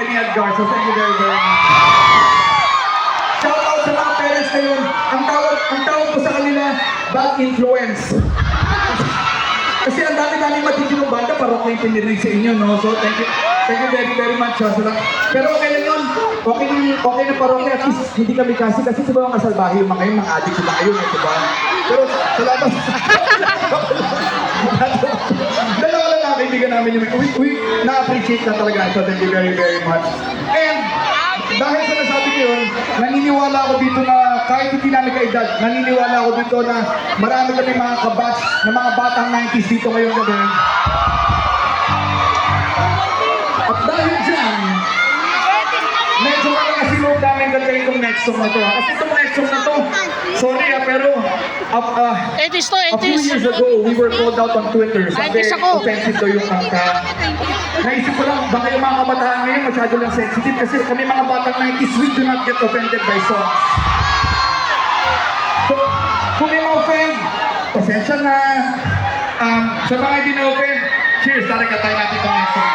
kay ni Edgar. So thank you very, very much. Shout out sa mga parents ngayon. Ang tawag ko sa kanila, bad influence. Kasi ang dami-dami matitinong banda, parokya yung pinirinig sa inyo, no? So thank you very, very much. Pero okay lang yun. Okay na parokya. At least hindi kami kasi sa mga kasalbahe yung mga yun, mga adik sila kayo, diba? Pero sa labas, dalawa lang ang kaibigan namin yung we na-appreciate na talaga ito. Thank you very, very much. And dahil sa nasabi ko yun, naniniwala ako dito na kahit hindi namin kaedad, naniniwala ako dito na marami kami mga kabats na mga batang 90s dito ngayon gabi. At dahil dyan, medyo nakakasilog namin gagawin itong next song na to. Kasi itong next song na to, sorry pero a few years ago, we were called out on Twitter. Sabi, offensive daw yung kanta. Naisip ko lang, baka yung mga kabataan ngayon masyado lang sensitive kasi kami mga batang 90s, we do not get offended by songs. So, kung may ma-offend, pasensya na. Sa mga hindi na-offend, cheers, talaga tayo natin itong next song.